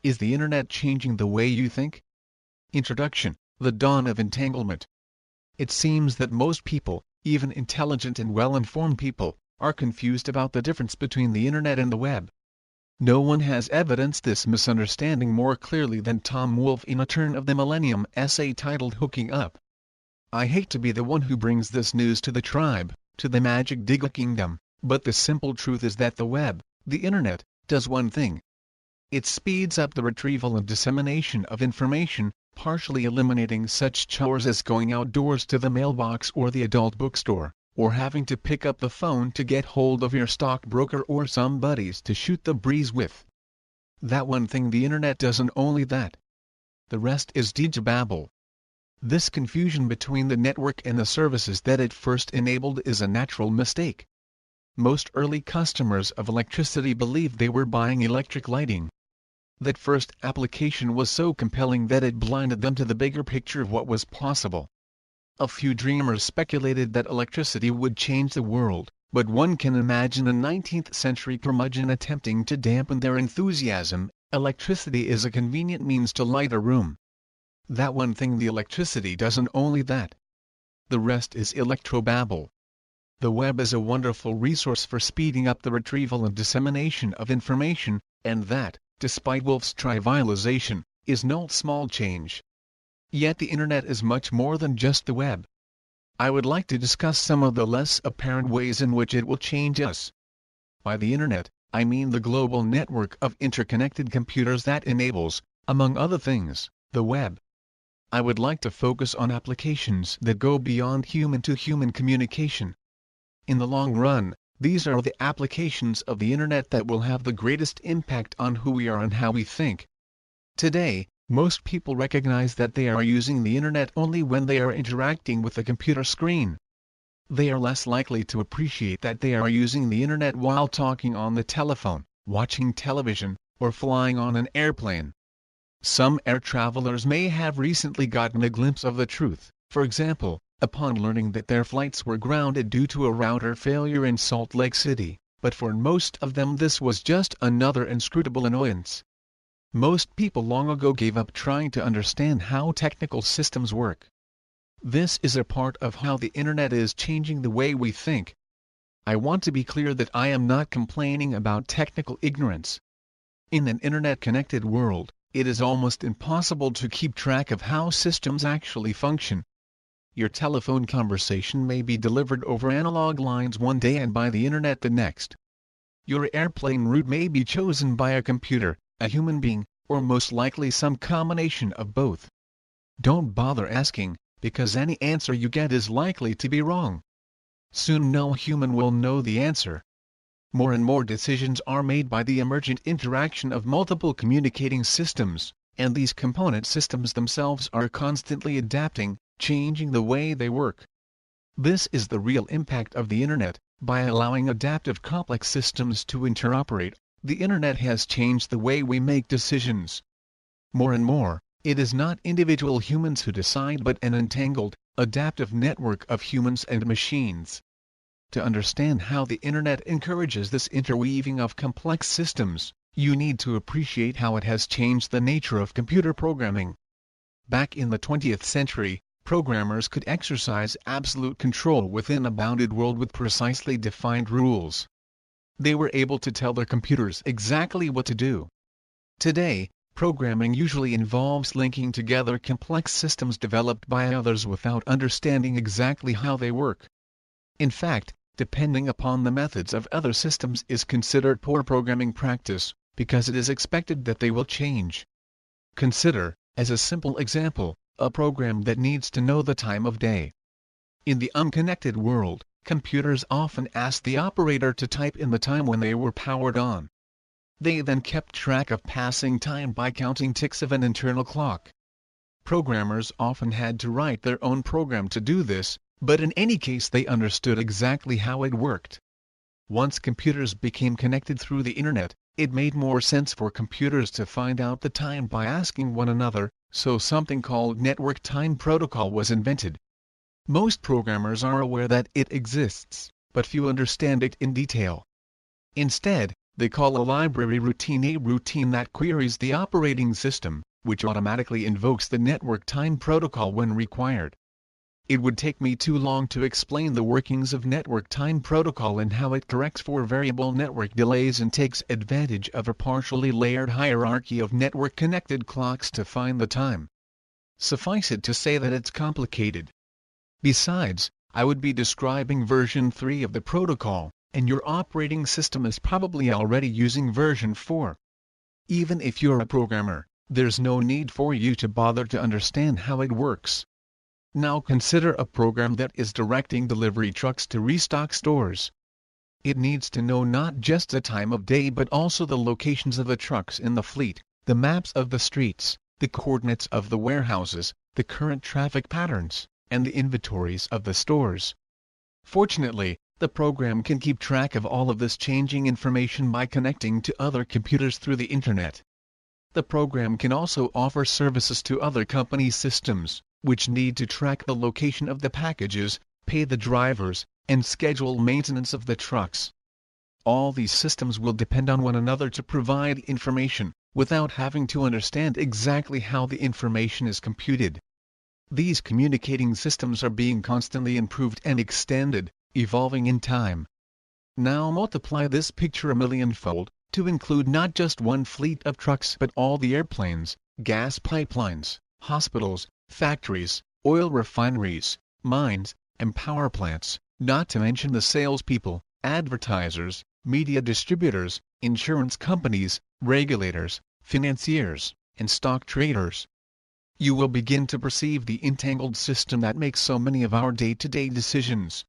Is the Internet changing the way you think? Introduction: The dawn of entanglement. It seems that most people, even intelligent and well-informed people, are confused about the difference between the Internet and the web. No one has evidenced this misunderstanding more clearly than Tom Wolfe in a Turn of the Millennium essay titled Hooking Up. I hate to be the one who brings this news to the tribe, to the magic Digital Kingdom, but the simple truth is that the web, the Internet, does one thing. It speeds up the retrieval and dissemination of information, partially eliminating such chores as going outdoors to the mailbox or the adult bookstore, or having to pick up the phone to get hold of your stockbroker or some buddies to shoot the breeze with. That one thing the Internet doesn't only that. The rest is digi-babble. This confusion between the network and the services that it first enabled is a natural mistake. Most early customers of electricity believed they were buying electric lighting. That first application was so compelling that it blinded them to the bigger picture of what was possible. A few dreamers speculated that electricity would change the world, but one can imagine a 19th century curmudgeon attempting to dampen their enthusiasm. Electricity is a convenient means to light a room. That one thing the electricity doesn't only that. The rest is electrobabble. The web is a wonderful resource for speeding up the retrieval and dissemination of information, and that, despite Wolfe's trivialization, is no small change. Yet the Internet is much more than just the web. I would like to discuss some of the less apparent ways in which it will change us. By the Internet, I mean the global network of interconnected computers that enables, among other things, the web. I would like to focus on applications that go beyond human-to-human communication. In the long run, these are the applications of the Internet that will have the greatest impact on who we are and how we think. Today, most people recognize that they are using the Internet only when they are interacting with a computer screen. They are less likely to appreciate that they are using the Internet while talking on the telephone, watching television, or flying on an airplane. Some air travelers may have recently gotten a glimpse of the truth, for example, upon learning that their flights were grounded due to a router failure in Salt Lake City, but for most of them this was just another inscrutable annoyance. Most people long ago gave up trying to understand how technical systems work. This is a part of how the Internet is changing the way we think. I want to be clear that I am not complaining about technical ignorance. In an Internet-connected world, it is almost impossible to keep track of how systems actually function. Your telephone conversation may be delivered over analog lines one day and by the Internet the next. Your airplane route may be chosen by a computer, a human being, or most likely some combination of both. Don't bother asking, because any answer you get is likely to be wrong. Soon no human will know the answer. More and more decisions are made by the emergent interaction of multiple communicating systems, and these component systems themselves are constantly adapting, changing the way they work. This is the real impact of the Internet. By allowing adaptive complex systems to interoperate, the Internet has changed the way we make decisions. More and more, it is not individual humans who decide but an entangled, adaptive network of humans and machines. To understand how the Internet encourages this interweaving of complex systems, you need to appreciate how it has changed the nature of computer programming. Back in the 20th century, programmers could exercise absolute control within a bounded world with precisely defined rules. They were able to tell their computers exactly what to do. Today, programming usually involves linking together complex systems developed by others without understanding exactly how they work. In fact, depending upon the methods of other systems is considered poor programming practice, because it is expected that they will change. Consider, as a simple example, a program that needs to know the time of day. In the unconnected world, computers often ask the operator to type in the time when they were powered on. They then kept track of passing time by counting ticks of an internal clock. Programmers often had to write their own program to do this, but in any case they understood exactly how it worked. Once computers became connected through the Internet, it made more sense for computers to find out the time by asking one another, so something called network time protocol was invented. Most programmers are aware that it exists, but few understand it in detail. Instead, They call a library routine a routine that queries the operating system, which automatically invokes the network time protocol when required. It would take me too long to explain the workings of network time protocol and how it corrects for variable network delays and takes advantage of a partially layered hierarchy of network-connected clocks to find the time. Suffice it to say that it's complicated. Besides, I would be describing version 3 of the protocol, and your operating system is probably already using version 4. Even if you're a programmer, there's no need for you to bother to understand how it works. Now consider a program that is directing delivery trucks to restock stores. It needs to know not just the time of day but also the locations of the trucks in the fleet, the maps of the streets, the coordinates of the warehouses, the current traffic patterns, and the inventories of the stores. Fortunately, the program can keep track of all of this changing information by connecting to other computers through the Internet. The program can also offer services to other companies' systems, which need to track the location of the packages, pay the drivers, and schedule maintenance of the trucks. All these systems will depend on one another to provide information, without having to understand exactly how the information is computed. These communicating systems are being constantly improved and extended, evolving in time. Now multiply this picture a millionfold, to include not just one fleet of trucks but all the airplanes, gas pipelines, hospitals, factories, oil refineries, mines, and power plants, not to mention the salespeople, advertisers, media distributors, insurance companies, regulators, financiers, and stock traders. You will begin to perceive the entangled system that makes so many of our day-to-day decisions.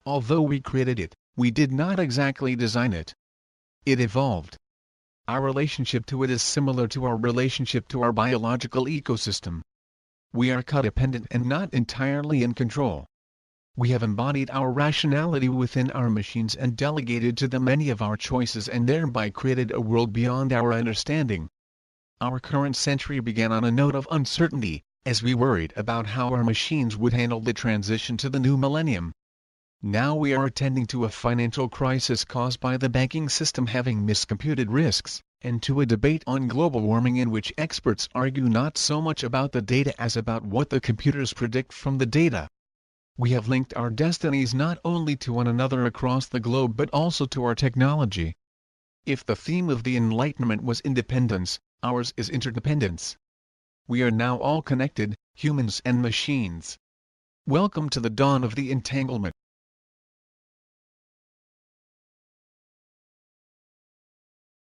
Although we created it, we did not exactly design it. It evolved. Our relationship to it is similar to our relationship to our biological ecosystem. We are codependent and not entirely in control. We have embodied our rationality within our machines and delegated to them many of our choices and thereby created a world beyond our understanding. Our current century began on a note of uncertainty, as we worried about how our machines would handle the transition to the new millennium. Now we are attending to a financial crisis caused by the banking system having miscomputed risks, and to a debate on global warming in which experts argue not so much about the data as about what the computers predict from the data. We have linked our destinies not only to one another across the globe but also to our technology. If the theme of the Enlightenment was independence, ours is interdependence. We are now all connected, humans and machines. Welcome to the dawn of the entanglement.